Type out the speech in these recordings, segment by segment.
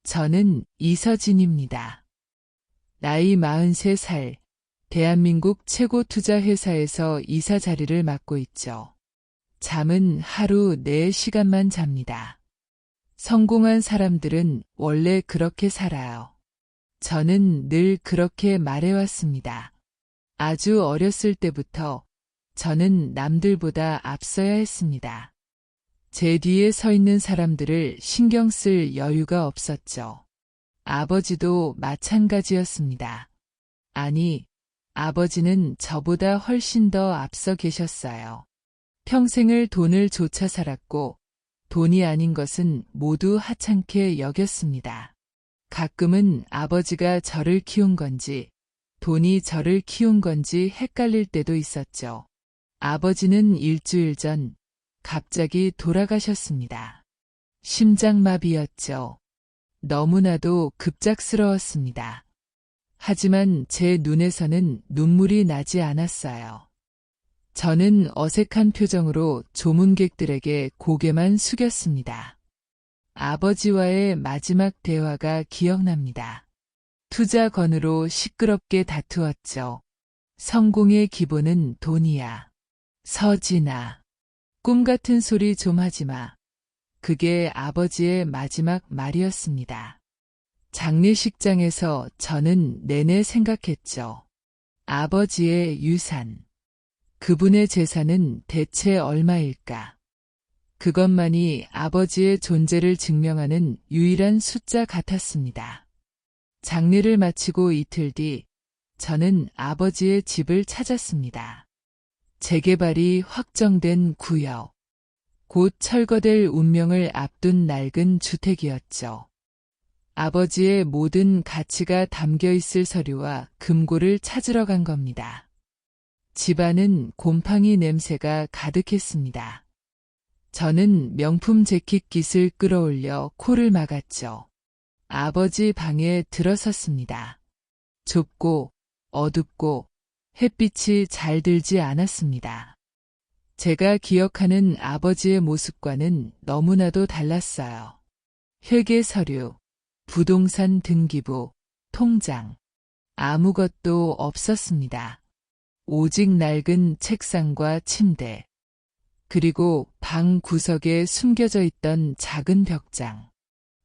저는 이서진입니다. 나이 43살, 대한민국 최고 투자 회사에서 이사 자리를 맡고 있죠. 잠은 하루 4시간만 잡니다. 성공한 사람들은 원래 그렇게 살아요. 저는 늘 그렇게 말해왔습니다. 아주 어렸을 때부터 저는 남들보다 앞서야 했습니다. 제 뒤에 서 있는 사람들을 신경 쓸 여유가 없었죠. 아버지도 마찬가지였습니다. 아니, 아버지는 저보다 훨씬 더 앞서 계셨어요. 평생을 돈을 쫓아 살았고 돈이 아닌 것은 모두 하찮게 여겼습니다. 가끔은 아버지가 저를 키운 건지 돈이 저를 키운 건지 헷갈릴 때도 있었죠. 아버지는 일주일 전 갑자기 돌아가셨습니다. 심장마비였죠. 너무나도 급작스러웠습니다. 하지만 제 눈에서는 눈물이 나지 않았어요. 저는 어색한 표정으로 조문객들에게 고개만 숙였습니다. 아버지와의 마지막 대화가 기억납니다. 투자 건으로 시끄럽게 다투었죠. 성공의 기본은 돈이야. 서진아. 꿈 같은 소리 좀 하지 마. 그게 아버지의 마지막 말이었습니다. 장례식장에서 저는 내내 생각했죠. 아버지의 유산. 그분의 재산은 대체 얼마일까? 그것만이 아버지의 존재를 증명하는 유일한 숫자 같았습니다. 장례를 마치고 이틀 뒤 저는 아버지의 집을 찾았습니다. 재개발이 확정된 구역. 곧 철거될 운명을 앞둔 낡은 주택이었죠. 아버지의 모든 가치가 담겨 있을 서류와 금고를 찾으러 간 겁니다. 집안은 곰팡이 냄새가 가득했습니다. 저는 명품 재킷 깃을 끌어올려 코를 막았죠. 아버지 방에 들어섰습니다. 좁고 어둡고 햇빛이 잘 들지 않았습니다. 제가 기억하는 아버지의 모습과는 너무나도 달랐어요. 회계 서류, 부동산 등기부, 통장, 아무것도 없었습니다. 오직 낡은 책상과 침대, 그리고 방 구석에 숨겨져 있던 작은 벽장.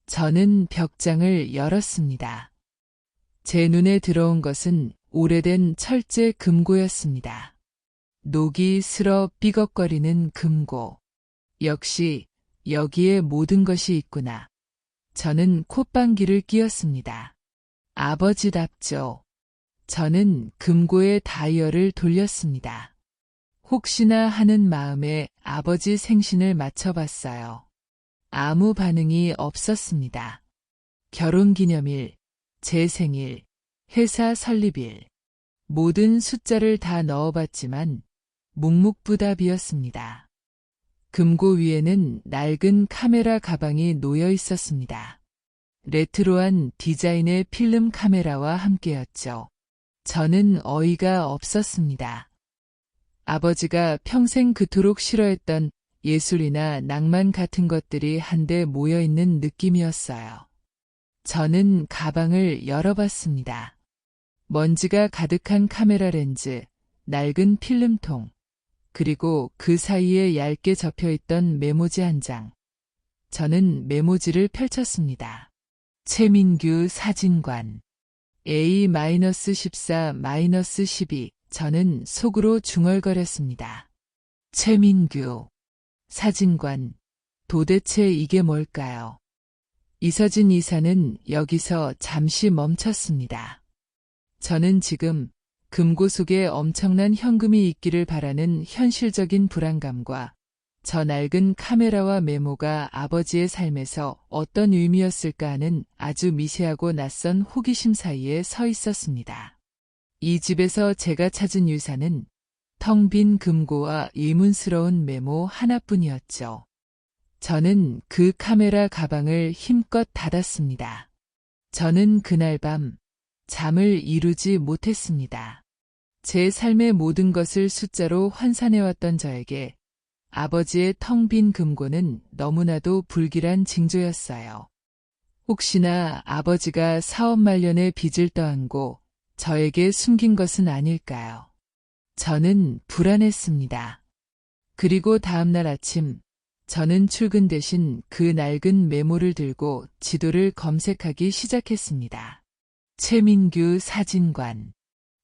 저는 벽장을 열었습니다. 제 눈에 들어온 것은 오래된 철제 금고였습니다. 녹이 슬어 삐걱거리는 금고. 역시 여기에 모든 것이 있구나. 저는 콧방귀를 뀌었습니다. 아버지답죠. 저는 금고의 다이얼을 돌렸습니다. 혹시나 하는 마음에 아버지 생신을 맞춰봤어요. 아무 반응이 없었습니다. 결혼기념일, 제 생일, 회사 설립일, 모든 숫자를 다 넣어봤지만 묵묵부답이었습니다. 금고 위에는 낡은 카메라 가방이 놓여 있었습니다. 레트로한 디자인의 필름 카메라와 함께였죠. 저는 어이가 없었습니다. 아버지가 평생 그토록 싫어했던 예술이나 낭만 같은 것들이 한데 모여있는 느낌이었어요. 저는 가방을 열어봤습니다. 먼지가 가득한 카메라 렌즈, 낡은 필름통, 그리고 그 사이에 얇게 접혀있던 메모지 한 장. 저는 메모지를 펼쳤습니다. 최민규 사진관. A-14-12. 저는 속으로 중얼거렸습니다. 최민규 사진관. 도대체 이게 뭘까요? 이서진 이사는 여기서 잠시 멈췄습니다. 저는 지금 금고 속에 엄청난 현금이 있기를 바라는 현실적인 불안감과 저 낡은 카메라와 메모가 아버지의 삶에서 어떤 의미였을까 하는 아주 미세하고 낯선 호기심 사이에 서 있었습니다. 이 집에서 제가 찾은 유산은 텅 빈 금고와 의문스러운 메모 하나뿐이었죠. 저는 그 카메라 가방을 힘껏 닫았습니다. 저는 그날 밤 잠을 이루지 못했습니다. 제 삶의 모든 것을 숫자로 환산해왔던 저에게 아버지의 텅 빈 금고는 너무나도 불길한 징조였어요. 혹시나 아버지가 사업 말년에 빚을 떠안고 저에게 숨긴 것은 아닐까요? 저는 불안했습니다. 그리고 다음날 아침, 저는 출근 대신 그 낡은 메모를 들고 지도를 검색하기 시작했습니다. 최민규 사진관.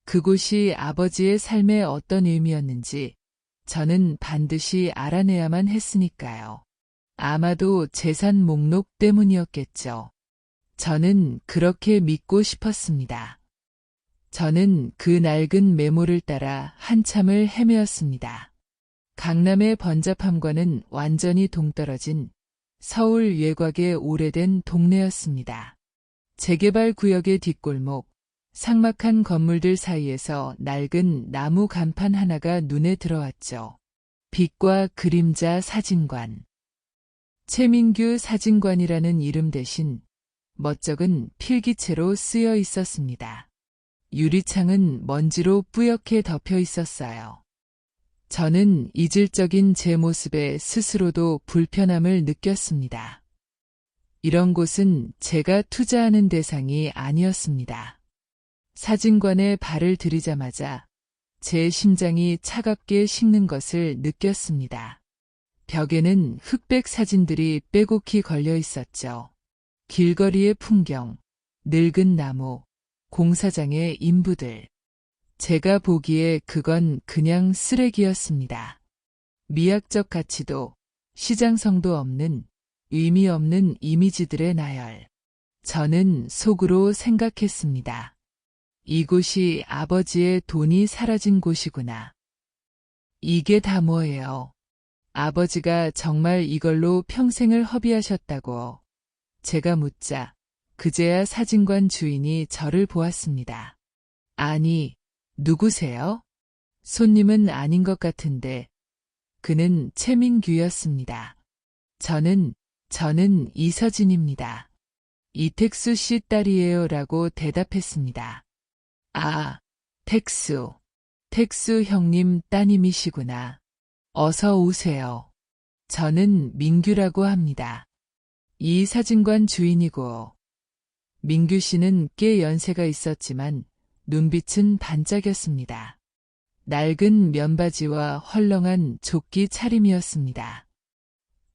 그곳이 아버지의 삶에 어떤 의미였는지 저는 반드시 알아내야만 했으니까요. 아마도 재산 목록 때문이었겠죠. 저는 그렇게 믿고 싶었습니다. 저는 그 낡은 메모를 따라 한참을 헤매었습니다. 강남의 번잡함과는 완전히 동떨어진 서울 외곽의 오래된 동네였습니다. 재개발 구역의 뒷골목, 삭막한 건물들 사이에서 낡은 나무 간판 하나가 눈에 들어왔죠. 빛과 그림자 사진관. 최민규 사진관이라는 이름 대신 멋쩍은 필기체로 쓰여 있었습니다. 유리창은 먼지로 뿌옇게 덮여 있었어요. 저는 이질적인 제 모습에 스스로도 불편함을 느꼈습니다. 이런 곳은 제가 투자하는 대상이 아니었습니다. 사진관에 발을 들이자마자 제 심장이 차갑게 식는 것을 느꼈습니다. 벽에는 흑백 사진들이 빼곡히 걸려 있었죠. 길거리의 풍경, 늙은 나무, 공사장의 인부들. 제가 보기에 그건 그냥 쓰레기였습니다. 미학적 가치도 시장성도 없는 의미 없는 이미지들의 나열. 저는 속으로 생각했습니다. 이곳이 아버지의 돈이 사라진 곳이구나. 이게 다 뭐예요? 아버지가 정말 이걸로 평생을 허비하셨다고 제가 묻자 그제야 사진관 주인이 저를 보았습니다. 아니, 누구세요? 손님은 아닌 것 같은데 그는 최민규였습니다. 저는 이서진입니다. 이택수 씨 딸이에요 라고 대답했습니다. 아, 택수 형님 따님이시구나. 어서 오세요. 저는 민규라고 합니다. 이 사진관 주인이고, 민규 씨는 꽤 연세가 있었지만 눈빛은 반짝였습니다. 낡은 면바지와 헐렁한 조끼 차림이었습니다.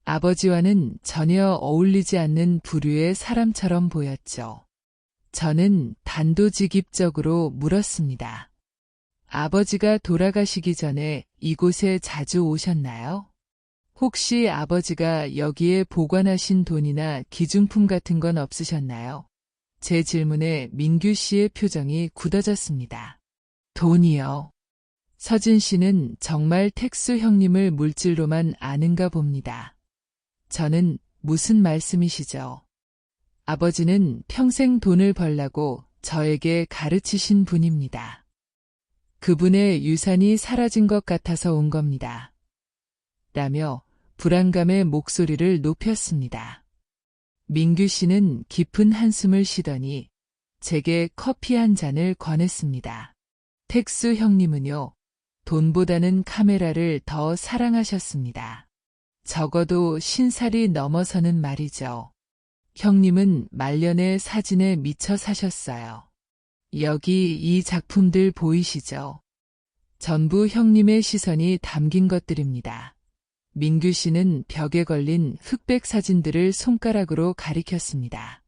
아버지와는 전혀 어울리지 않는 부류의 사람처럼 보였죠. 저는 단도직입적으로 물었습니다. 아버지가 돌아가시기 전에 이곳에 자주 오셨나요? 혹시 아버지가 여기에 보관하신 돈이나 기중품 같은 건 없으셨나요? 제 질문에 민규 씨의 표정이 굳어졌습니다. 돈이요. 서진 씨는 정말 택수 형님을 물질로만 아는가 봅니다. 저는 무슨 말씀이시죠? 아버지는 평생 돈을 벌라고 저에게 가르치신 분입니다. 그분의 유산이 사라진 것 같아서 온 겁니다. 라며 불안감의 목소리를 높였습니다. 민규 씨는 깊은 한숨을 쉬더니 제게 커피 한 잔을 권했습니다. 택수 형님은요, 돈보다는 카메라를 더 사랑하셨습니다. 적어도 50살이 넘어서는 말이죠. 형님은 말년에 사진에 미쳐 사셨어요. 여기 이 작품들 보이시죠? 전부 형님의 시선이 담긴 것들입니다. 민규 씨는 벽에 걸린 흑백 사진들을 손가락으로 가리켰습니다.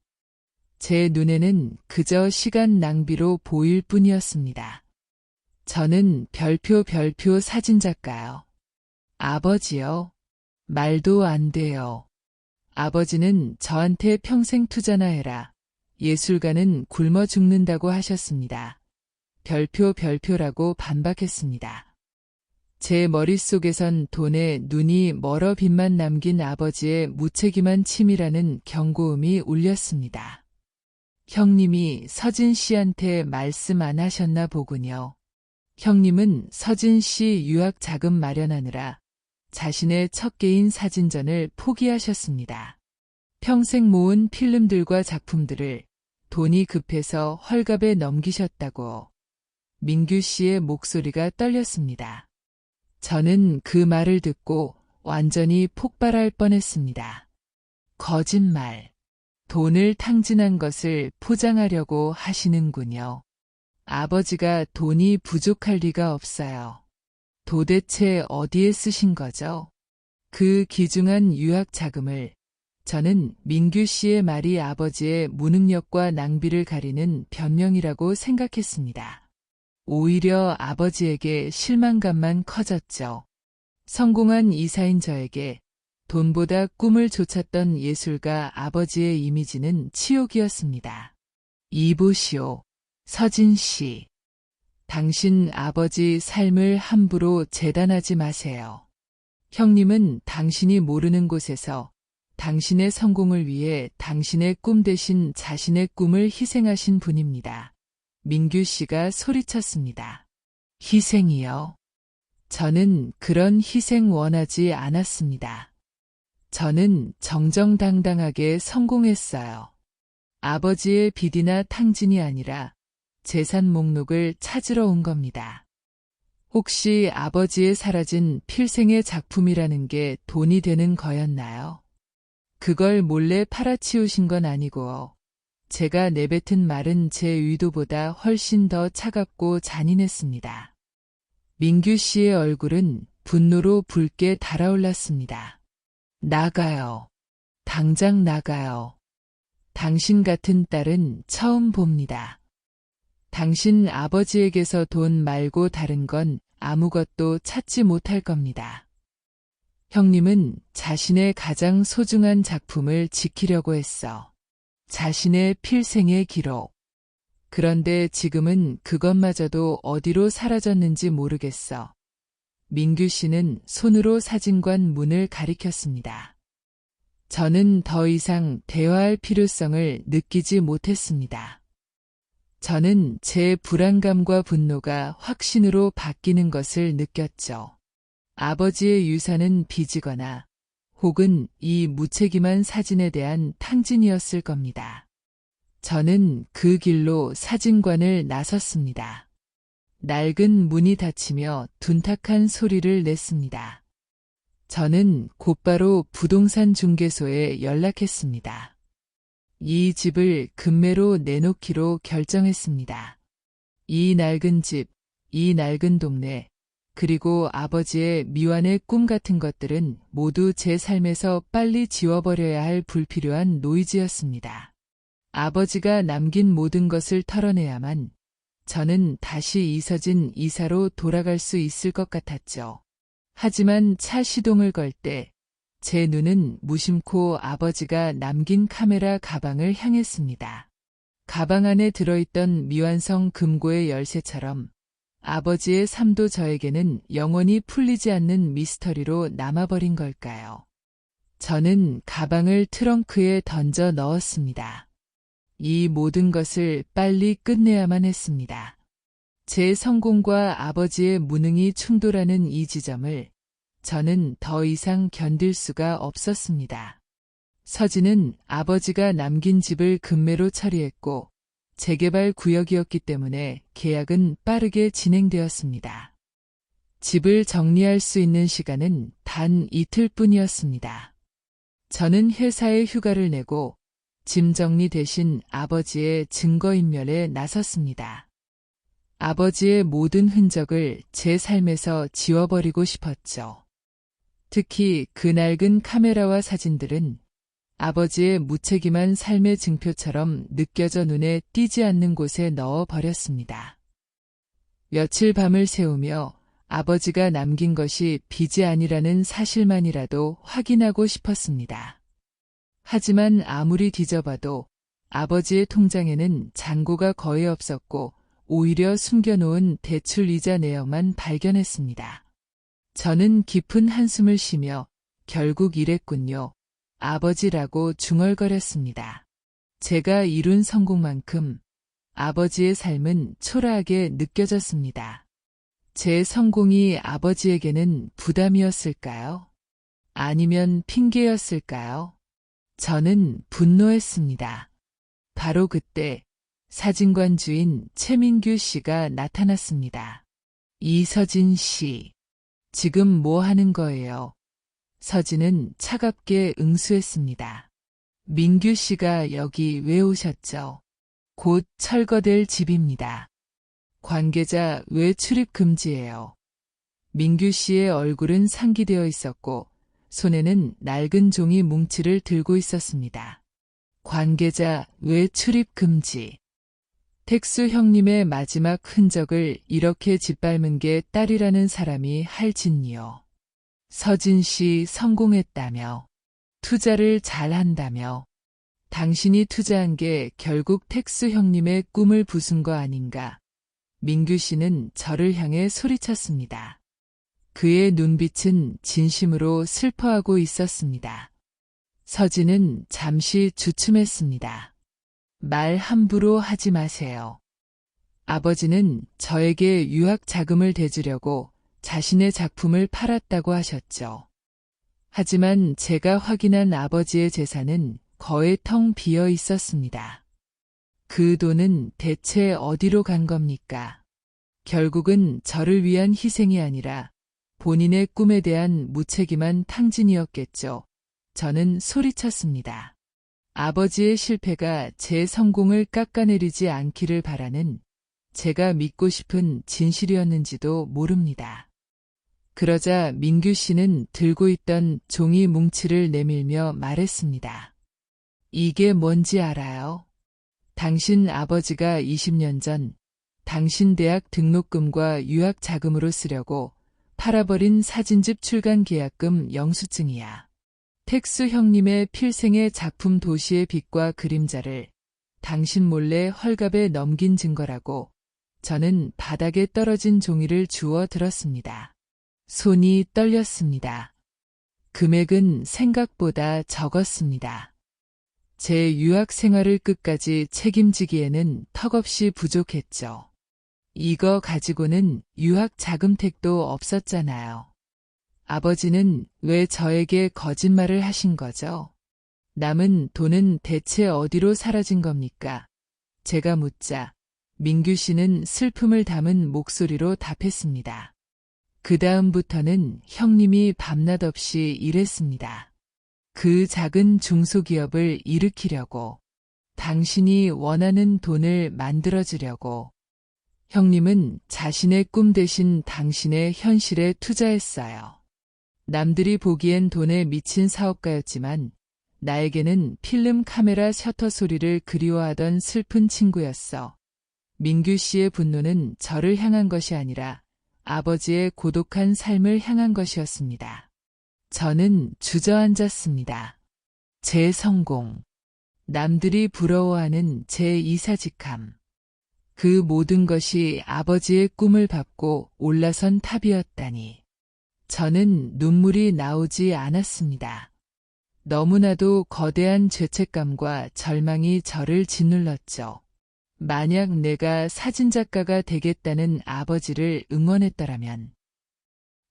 제 눈에는 그저 시간 낭비로 보일 뿐이었습니다. 저는 별표 사진작가요. 아버지요? 말도 안 돼요. 아버지는 저한테 평생 투자나 해라. 예술가는 굶어 죽는다고 하셨습니다. 별표라고 반박했습니다. 제 머릿속에선 돈에 눈이 멀어 빛만 남긴 아버지의 무책임한 치밀하는 경고음이 울렸습니다. 형님이 서진 씨한테 말씀 안 하셨나 보군요. 형님은 서진 씨 유학 자금 마련하느라 자신의 첫 개인 사진전을 포기하셨습니다. 평생 모은 필름들과 작품들을 돈이 급해서 헐갑에 넘기셨다고. 민규 씨의 목소리가 떨렸습니다. 저는 그 말을 듣고 완전히 폭발할 뻔했습니다. 거짓말. 돈을 탕진한 것을 포장하려고 하시는군요. 아버지가 돈이 부족할 리가 없어요. 도대체 어디에 쓰신 거죠? 그 귀중한 유학 자금을 저는 민규 씨의 말이 아버지의 무능력과 낭비를 가리는 변명이라고 생각했습니다. 오히려 아버지에게 실망감만 커졌죠. 성공한 이사인 저에게 돈보다 꿈을 좇았던 예술가 아버지의 이미지는 치욕이었습니다. 이보시오, 서진 씨. 당신 아버지 삶을 함부로 재단하지 마세요. 형님은 당신이 모르는 곳에서 당신의 성공을 위해 당신의 꿈 대신 자신의 꿈을 희생하신 분입니다. 민규 씨가 소리쳤습니다. 희생이요? 저는 그런 희생 원하지 않았습니다. 저는 정정당당하게 성공했어요. 아버지의 빚이나 탕진이 아니라 재산 목록을 찾으러 온 겁니다. 혹시 아버지의 사라진 필생의 작품이라는 게 돈이 되는 거였나요? 그걸 몰래 팔아치우신 건 아니고 제가 내뱉은 말은 제 의도보다 훨씬 더 차갑고 잔인했습니다. 민규 씨의 얼굴은 분노로 붉게 달아올랐습니다. 나가요. 당장 나가요. 당신 같은 딸은 처음 봅니다. 당신 아버지에게서 돈 말고 다른 건 아무것도 찾지 못할 겁니다. 형님은 자신의 가장 소중한 작품을 지키려고 했어. 자신의 필생의 기록. 그런데 지금은 그것마저도 어디로 사라졌는지 모르겠어. 민규 씨는 손으로 사진관 문을 가리켰습니다. 저는 더 이상 대화할 필요성을 느끼지 못했습니다. 저는 제 불안감과 분노가 확신으로 바뀌는 것을 느꼈죠. 아버지의 유산은 빚이거나 혹은 이 무책임한 사진에 대한 탕진이었을 겁니다. 저는 그 길로 사진관을 나섰습니다. 낡은 문이 닫히며 둔탁한 소리를 냈습니다. 저는 곧바로 부동산 중개소에 연락했습니다. 이 집을 금매로 내놓기로 결정했습니다. 이 낡은 집, 이 낡은 동네, 그리고 아버지의 미완의 꿈 같은 것들은 모두 제 삶에서 빨리 지워버려야 할 불필요한 노이즈였습니다. 아버지가 남긴 모든 것을 털어내야만 저는 다시 이서진 이사로 돌아갈 수 있을 것 같았죠. 하지만 차 시동을 걸 때 제 눈은 무심코 아버지가 남긴 카메라 가방을 향했습니다. 가방 안에 들어있던 미완성 금고의 열쇠처럼 아버지의 삶도 저에게는 영원히 풀리지 않는 미스터리로 남아버린 걸까요? 저는 가방을 트렁크에 던져 넣었습니다. 이 모든 것을 빨리 끝내야만 했습니다. 제 성공과 아버지의 무능이 충돌하는 이 지점을 저는 더 이상 견딜 수가 없었습니다. 서진은 아버지가 남긴 집을 금매로 처리했고 재개발 구역이었기 때문에 계약은 빠르게 진행되었습니다. 집을 정리할 수 있는 시간은 단 이틀뿐이었습니다. 저는 회사에 휴가를 내고 짐 정리 대신 아버지의 증거인멸에 나섰습니다. 아버지의 모든 흔적을 제 삶에서 지워버리고 싶었죠. 특히 그 낡은 카메라와 사진들은 아버지의 무책임한 삶의 증표처럼 느껴져 눈에 띄지 않는 곳에 넣어버렸습니다. 며칠 밤을 새우며 아버지가 남긴 것이 빚이 아니라는 사실만이라도 확인하고 싶었습니다. 하지만 아무리 뒤져봐도 아버지의 통장에는 잔고가 거의 없었고 오히려 숨겨놓은 대출이자 내역만 발견했습니다. 저는 깊은 한숨을 쉬며 결국 이랬군요. 아버지라고 중얼거렸습니다. 제가 이룬 성공만큼 아버지의 삶은 초라하게 느껴졌습니다. 제 성공이 아버지에게는 부담이었을까요? 아니면 핑계였을까요? 저는 분노했습니다. 바로 그때 사진관 주인 최민규 씨가 나타났습니다. 이서진 씨, 지금 뭐 하는 거예요? 서진은 차갑게 응수했습니다. 민규 씨가 여기 왜 오셨죠? 곧 철거될 집입니다. 관계자 왜 출입 금지예요? 민규 씨의 얼굴은 상기되어 있었고 손에는 낡은 종이 뭉치를 들고 있었습니다. 관계자 왜 출입 금지? 택수 형님의 마지막 흔적을 이렇게 짓밟은 게 딸이라는 사람이 할 짓이요. 서진 씨 성공했다며. 투자를 잘한다며. 당신이 투자한 게 결국 택수 형님의 꿈을 부순 거 아닌가. 민규 씨는 저를 향해 소리쳤습니다. 그의 눈빛은 진심으로 슬퍼하고 있었습니다. 서진은 잠시 주춤했습니다. 말 함부로 하지 마세요. 아버지는 저에게 유학 자금을 대주려고 자신의 작품을 팔았다고 하셨죠. 하지만 제가 확인한 아버지의 재산은 거의 텅 비어 있었습니다. 그 돈은 대체 어디로 간 겁니까? 결국은 저를 위한 희생이 아니라 본인의 꿈에 대한 무책임한 탕진이었겠죠. 저는 소리쳤습니다. 아버지의 실패가 제 성공을 깎아내리지 않기를 바라는 제가 믿고 싶은 진실이었는지도 모릅니다. 그러자 민규 씨는 들고 있던 종이 뭉치를 내밀며 말했습니다. 이게 뭔지 알아요? 당신 아버지가 20년 전 당신 대학 등록금과 유학 자금으로 쓰려고 팔아버린 사진집 출간 계약금 영수증이야. 택수 형님의 필생의 작품 도시의 빛과 그림자를 당신 몰래 헐갑에 넘긴 증거라고 저는 바닥에 떨어진 종이를 주워 들었습니다. 손이 떨렸습니다. 금액은 생각보다 적었습니다. 제 유학 생활을 끝까지 책임지기에는 턱없이 부족했죠. 이거 가지고는 유학 자금택도 없었잖아요. 아버지는 왜 저에게 거짓말을 하신 거죠? 남은 돈은 대체 어디로 사라진 겁니까? 제가 묻자 민규 씨는 슬픔을 담은 목소리로 답했습니다. 그 다음부터는 형님이 밤낮 없이 일했습니다. 그 작은 중소기업을 일으키려고, 당신이 원하는 돈을 만들어주려고. 형님은 자신의 꿈 대신 당신의 현실에 투자했어요. 남들이 보기엔 돈에 미친 사업가였지만 나에게는 필름 카메라 셔터 소리를 그리워하던 슬픈 친구였어. 민규 씨의 분노는 저를 향한 것이 아니라 아버지의 고독한 삶을 향한 것이었습니다. 저는 주저앉았습니다. 제 성공, 남들이 부러워하는 제 이사직함, 그 모든 것이 아버지의 꿈을 밟고 올라선 탑이었다니. 저는 눈물이 나오지 않았습니다. 너무나도 거대한 죄책감과 절망이 저를 짓눌렀죠. 만약 내가 사진작가가 되겠다는 아버지를 응원했더라면,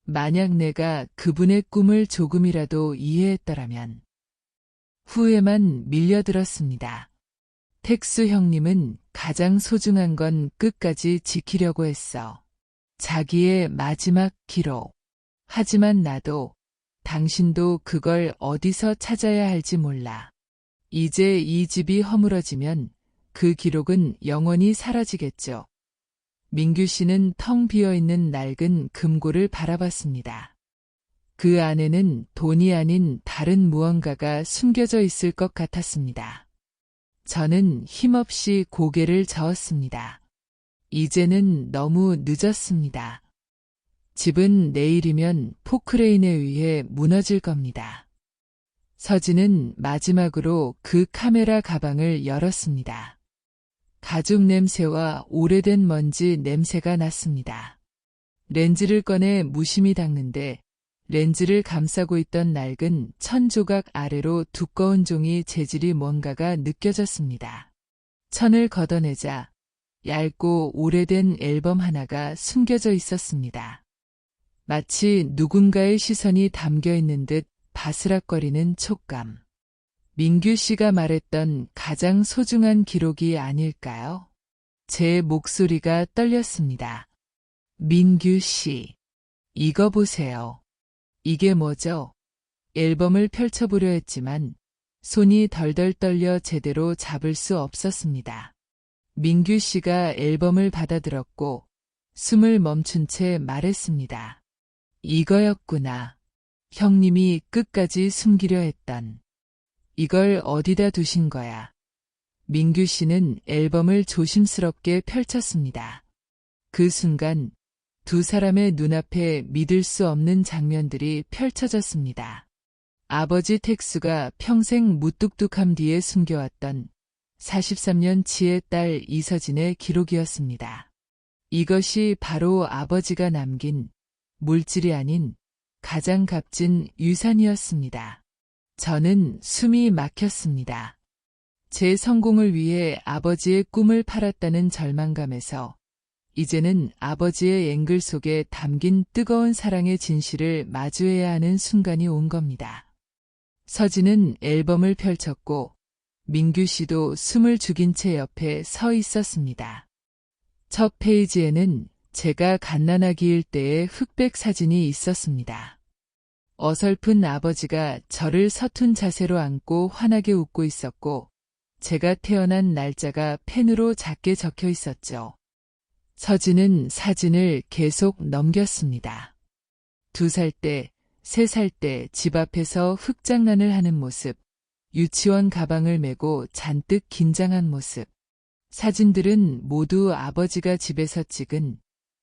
만약 내가 그분의 꿈을 조금이라도 이해했더라면, 후회만 밀려들었습니다. 택수 형님은 가장 소중한 건 끝까지 지키려고 했어. 자기의 마지막 기록. 하지만 나도, 당신도 그걸 어디서 찾아야 할지 몰라. 이제 이 집이 허물어지면 그 기록은 영원히 사라지겠죠. 민규 씨는 텅 비어있는 낡은 금고를 바라봤습니다. 그 안에는 돈이 아닌 다른 무언가가 숨겨져 있을 것 같았습니다. 저는 힘없이 고개를 저었습니다. 이제는 너무 늦었습니다. 집은 내일이면 포크레인에 의해 무너질 겁니다. 서진은 마지막으로 그 카메라 가방을 열었습니다. 가죽 냄새와 오래된 먼지 냄새가 났습니다. 렌즈를 꺼내 무심히 닦는데 렌즈를 감싸고 있던 낡은 천 조각 아래로 두꺼운 종이 재질이 뭔가가 느껴졌습니다. 천을 걷어내자 얇고 오래된 앨범 하나가 숨겨져 있었습니다. 마치 누군가의 시선이 담겨 있는 듯 바스락거리는 촉감. 민규 씨가 말했던 가장 소중한 기록이 아닐까요? 제 목소리가 떨렸습니다. 민규 씨, 이거 보세요. 이게 뭐죠? 앨범을 펼쳐보려 했지만 손이 덜덜 떨려 제대로 잡을 수 없었습니다. 민규 씨가 앨범을 받아들었고 숨을 멈춘 채 말했습니다. 이거였구나. 형님이 끝까지 숨기려 했던. 이걸 어디다 두신 거야? 민규 씨는 앨범을 조심스럽게 펼쳤습니다. 그 순간 두 사람의 눈앞에 믿을 수 없는 장면들이 펼쳐졌습니다. 아버지 택수가 평생 무뚝뚝함 뒤에 숨겨왔던 43년치의 딸 이서진의 기록이었습니다. 이것이 바로 아버지가 남긴 물질이 아닌 가장 값진 유산이었습니다. 저는 숨이 막혔습니다. 제 성공을 위해 아버지의 꿈을 팔았다는 절망감에서 이제는 아버지의 앵글 속에 담긴 뜨거운 사랑의 진실을 마주해야 하는 순간이 온 겁니다. 서진은 앨범을 펼쳤고 민규 씨도 숨을 죽인 채 옆에 서 있었습니다. 첫 페이지에는 제가 갓난아기일 때의 흑백 사진이 있었습니다. 어설픈 아버지가 저를 서툰 자세로 안고 환하게 웃고 있었고 제가 태어난 날짜가 펜으로 작게 적혀 있었죠. 서진은 사진을 계속 넘겼습니다. 2살 때, 3살 때 집 앞에서 흙장난을 하는 모습, 유치원 가방을 메고 잔뜩 긴장한 모습. 사진들은 모두 아버지가 집에서 찍은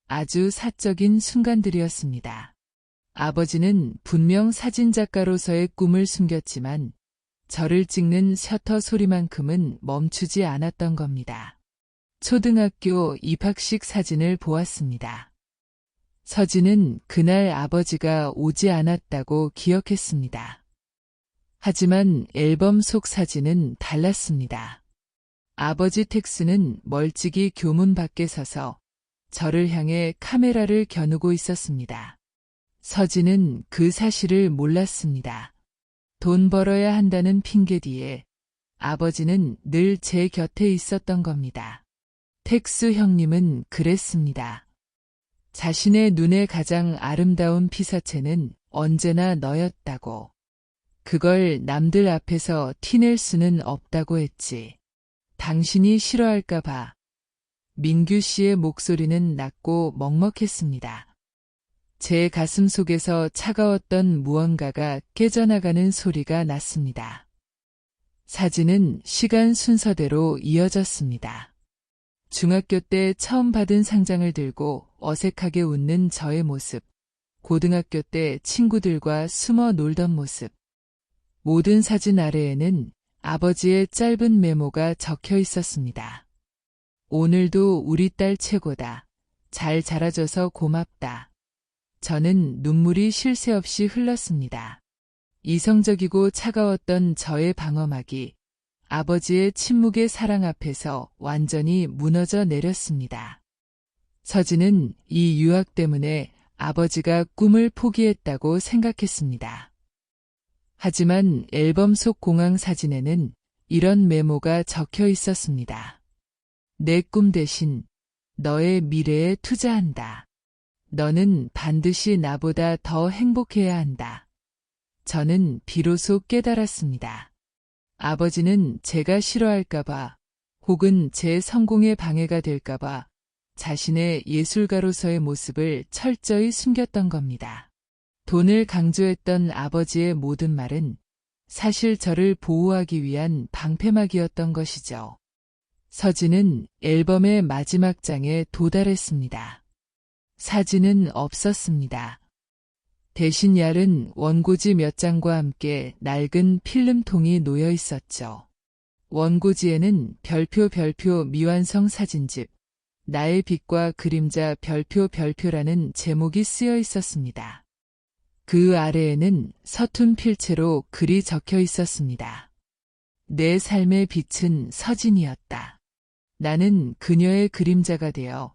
아주 사적인 순간들이었습니다. 아버지는 분명 사진작가로서의 꿈을 숨겼지만 저를 찍는 셔터 소리만큼은 멈추지 않았던 겁니다. 초등학교 입학식 사진을 보았습니다. 서진은 그날 아버지가 오지 않았다고 기억했습니다. 하지만 앨범 속 사진은 달랐습니다. 아버지 택수는 멀찍이 교문 밖에 서서 저를 향해 카메라를 겨누고 있었습니다. 서진은 그 사실을 몰랐습니다. 돈 벌어야 한다는 핑계 뒤에 아버지는 늘 제 곁에 있었던 겁니다. 택수 형님은 그랬습니다. 자신의 눈에 가장 아름다운 피사체는 언제나 너였다고. 그걸 남들 앞에서 티낼 수는 없다고 했지. 당신이 싫어할까 봐. 민규 씨의 목소리는 낮고 먹먹했습니다. 제 가슴 속에서 차가웠던 무언가가 깨져나가는 소리가 났습니다. 사진은 시간 순서대로 이어졌습니다. 중학교 때 처음 받은 상장을 들고 어색하게 웃는 저의 모습, 고등학교 때 친구들과 숨어 놀던 모습. 모든 사진 아래에는 아버지의 짧은 메모가 적혀 있었습니다. 오늘도 우리 딸 최고다. 잘 자라줘서 고맙다. 저는 눈물이 쉴 새 없이 흘렀습니다. 이성적이고 차가웠던 저의 방어막이 아버지의 침묵의 사랑 앞에서 완전히 무너져 내렸습니다. 서진은 이 유학 때문에 아버지가 꿈을 포기했다고 생각했습니다. 하지만 앨범 속 공항 사진에는 이런 메모가 적혀 있었습니다. 내 꿈 대신 너의 미래에 투자한다. 너는 반드시 나보다 더 행복해야 한다. 저는 비로소 깨달았습니다. 아버지는 제가 싫어할까봐 혹은 제 성공에 방해가 될까봐 자신의 예술가로서의 모습을 철저히 숨겼던 겁니다. 돈을 강조했던 아버지의 모든 말은 사실 저를 보호하기 위한 방패막이었던 것이죠. 서진은 앨범의 마지막 장에 도달했습니다. 사진은 없었습니다. 대신 얇은 원고지 몇 장과 함께 낡은 필름통이 놓여 있었죠. 원고지에는 별표 미완성 사진집, 나의 빛과 그림자 별표라는 제목이 쓰여 있었습니다. 그 아래에는 서툰 필체로 글이 적혀 있었습니다. 내 삶의 빛은 서진이었다. 나는 그녀의 그림자가 되어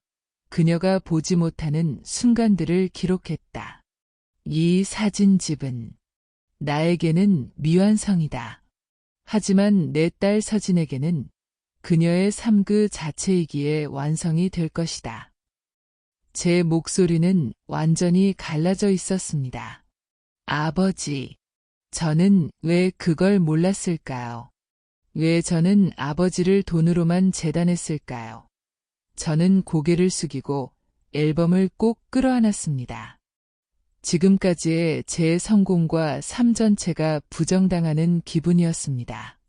그녀가 보지 못하는 순간들을 기록했다. 이 사진집은 나에게는 미완성이다. 하지만 내 딸 서진에게는 그녀의 삶 그 자체이기에 완성이 될 것이다. 제 목소리는 완전히 갈라져 있었습니다. 아버지. 저는 왜 그걸 몰랐을까요? 왜 저는 아버지를 돈으로만 재단했을까요? 저는 고개를 숙이고 앨범을 꼭 끌어안았습니다. 지금까지의 제 성공과 삶 전체가 부정당하는 기분이었습니다.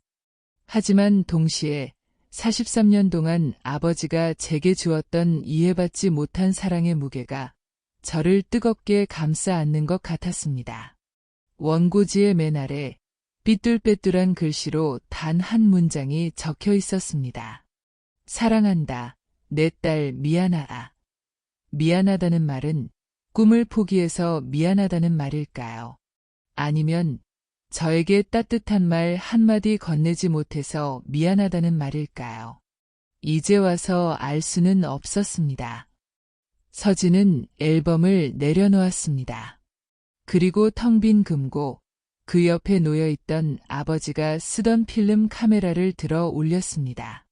하지만 동시에 43년 동안 아버지가 제게 주었던 이해받지 못한 사랑의 무게가 저를 뜨겁게 감싸 안는 것 같았습니다. 원고지의 맨 아래 삐뚤빼뚤한 글씨로 단 한 문장이 적혀 있었습니다. 사랑한다. 내 딸 미안하다. 미안하다는 말은 꿈을 포기해서 미안하다는 말일까요? 아니면 저에게 따뜻한 말 한마디 건네지 못해서 미안하다는 말일까요? 이제 와서 알 수는 없었습니다. 서진은 앨범을 내려놓았습니다. 그리고 텅 빈 금고, 그 옆에 놓여있던 아버지가 쓰던 필름 카메라를 들어 올렸습니다.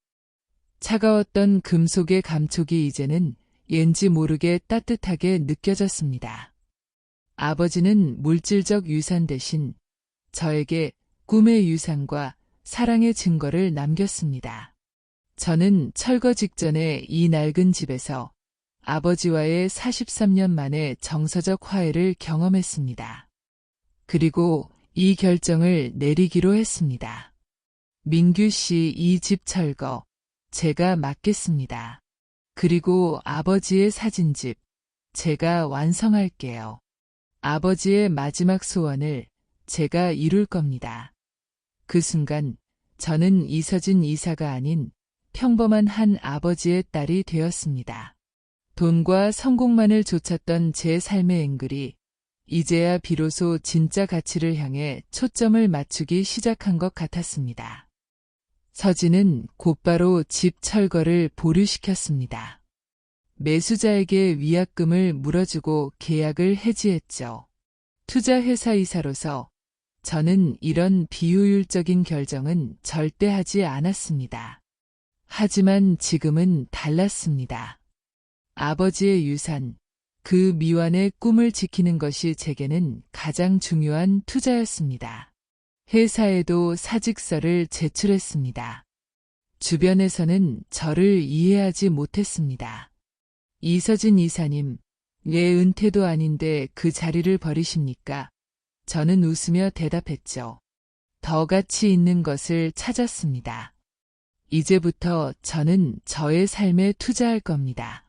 차가웠던 금속의 감촉이 이제는 왠지 모르게 따뜻하게 느껴졌습니다. 아버지는 물질적 유산 대신 저에게 꿈의 유산과 사랑의 증거를 남겼습니다. 저는 철거 직전에 이 낡은 집에서 아버지와의 43년 만의 정서적 화해를 경험했습니다. 그리고 이 결정을 내리기로 했습니다. 민규 씨 이 집 철거 제가 맡겠습니다. 그리고 아버지의 사진집 제가 완성할게요. 아버지의 마지막 소원을 제가 이룰 겁니다. 그 순간 저는 이서진 이사가 아닌 평범한 한 아버지의 딸이 되었습니다. 돈과 성공만을 좇았던 제 삶의 앵글이 이제야 비로소 진짜 가치를 향해 초점을 맞추기 시작한 것 같았습니다. 서진은 곧바로 집 철거를 보류시켰습니다. 매수자에게 위약금을 물어주고 계약을 해지했죠. 투자회사이사로서 저는 이런 비효율적인 결정은 절대 하지 않았습니다. 하지만 지금은 달랐습니다. 아버지의 유산, 그 미완의 꿈을 지키는 것이 제게는 가장 중요한 투자였습니다. 회사에도 사직서를 제출했습니다. 주변에서는 저를 이해하지 못했습니다. 이서진 이사님, 왜 은퇴도 아닌데 그 자리를 버리십니까? 저는 웃으며 대답했죠. 더 가치 있는 것을 찾았습니다. 이제부터 저는 저의 삶에 투자할 겁니다.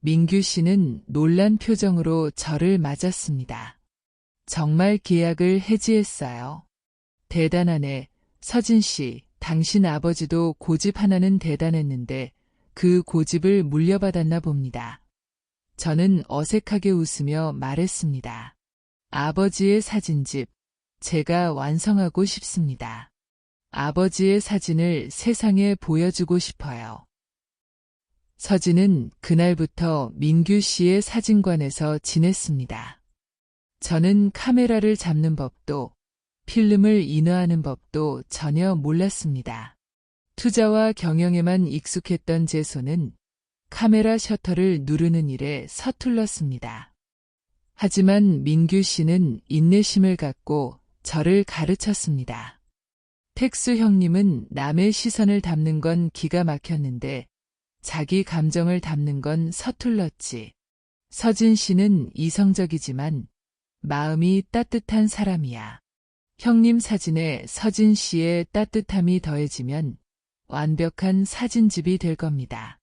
민규 씨는 놀란 표정으로 저를 맞았습니다. 정말 계약을 해지했어요. 대단하네. 서진 씨, 당신 아버지도 고집 하나는 대단했는데 그 고집을 물려받았나 봅니다. 저는 어색하게 웃으며 말했습니다. 아버지의 사진집, 제가 완성하고 싶습니다. 아버지의 사진을 세상에 보여주고 싶어요. 서진은 그날부터 민규 씨의 사진관에서 지냈습니다. 저는 카메라를 잡는 법도 필름을 인화하는 법도 전혀 몰랐습니다. 투자와 경영에만 익숙했던 제 손은 카메라 셔터를 누르는 일에 서툴렀습니다. 하지만 민규 씨는 인내심을 갖고 저를 가르쳤습니다. 택수 형님은 남의 시선을 담는 건 기가 막혔는데 자기 감정을 담는 건 서툴렀지. 서진 씨는 이성적이지만 마음이 따뜻한 사람이야. 형님 사진에 서진 씨의 따뜻함이 더해지면 완벽한 사진집이 될 겁니다.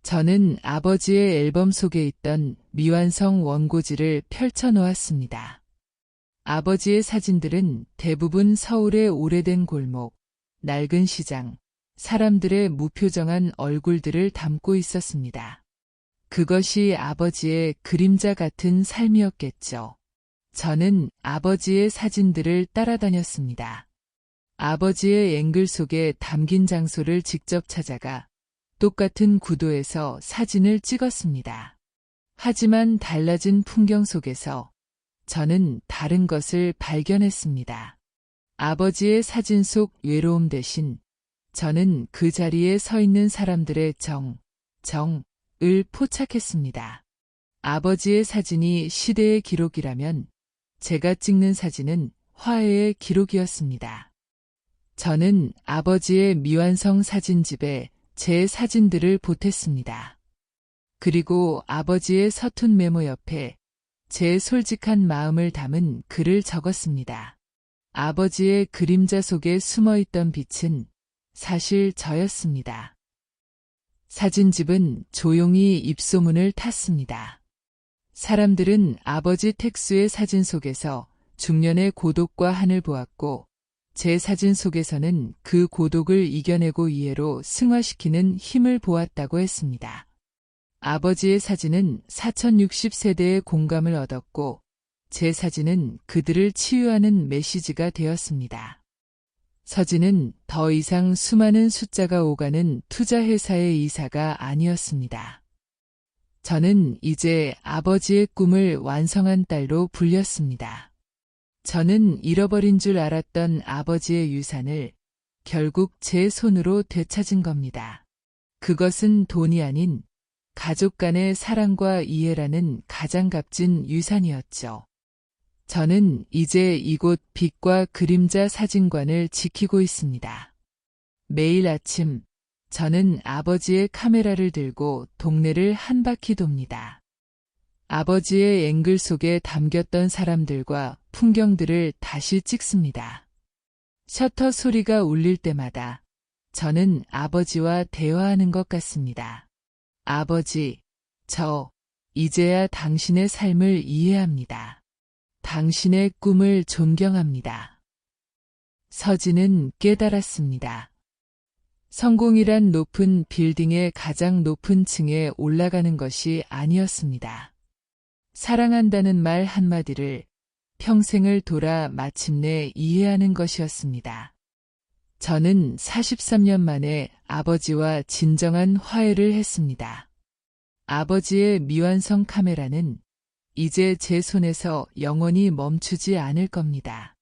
저는 아버지의 앨범 속에 있던 미완성 원고지를 펼쳐 놓았습니다. 아버지의 사진들은 대부분 서울의 오래된 골목, 낡은 시장, 사람들의 무표정한 얼굴들을 담고 있었습니다. 그것이 아버지의 그림자 같은 삶이었겠죠. 저는 아버지의 사진들을 따라다녔습니다. 아버지의 앵글 속에 담긴 장소를 직접 찾아가 똑같은 구도에서 사진을 찍었습니다. 하지만 달라진 풍경 속에서 저는 다른 것을 발견했습니다. 아버지의 사진 속 외로움 대신 저는 그 자리에 서 있는 사람들의 정을 포착했습니다. 아버지의 사진이 시대의 기록이라면 제가 찍는 사진은 화해의 기록이었습니다. 저는 아버지의 미완성 사진집에 제 사진들을 보탰습니다. 그리고 아버지의 서툰 메모 옆에 제 솔직한 마음을 담은 글을 적었습니다. 아버지의 그림자 속에 숨어있던 빛은 사실 저였습니다. 사진집은 조용히 입소문을 탔습니다. 사람들은 아버지 텍수의 사진 속에서 중년의 고독과 한을 보았고, 제 사진 속에서는 그 고독을 이겨내고 이해로 승화시키는 힘을 보았다고 했습니다. 아버지의 사진은 4060세대의 공감을 얻었고, 제 사진은 그들을 치유하는 메시지가 되었습니다. 서진은 더 이상 수많은 숫자가 오가는 투자회사의 이사가 아니었습니다. 저는 이제 아버지의 꿈을 완성한 딸로 불렸습니다. 저는 잃어버린 줄 알았던 아버지의 유산을 결국 제 손으로 되찾은 겁니다. 그것은 돈이 아닌 가족 간의 사랑과 이해라는 가장 값진 유산이었죠. 저는 이제 이곳 빛과 그림자 사진관을 지키고 있습니다. 매일 아침 저는 아버지의 카메라를 들고 동네를 한 바퀴 돕니다. 아버지의 앵글 속에 담겼던 사람들과 풍경들을 다시 찍습니다. 셔터 소리가 울릴 때마다 저는 아버지와 대화하는 것 같습니다. 아버지, 저 이제야 당신의 삶을 이해합니다. 당신의 꿈을 존경합니다. 서진은 깨달았습니다. 성공이란 높은 빌딩의 가장 높은 층에 올라가는 것이 아니었습니다. 사랑한다는 말 한마디를 평생을 돌아 마침내 이해하는 것이었습니다. 저는 43년 만에 아버지와 진정한 화해를 했습니다. 아버지의 미완성 카메라는 이제 제 손에서 영원히 멈추지 않을 겁니다.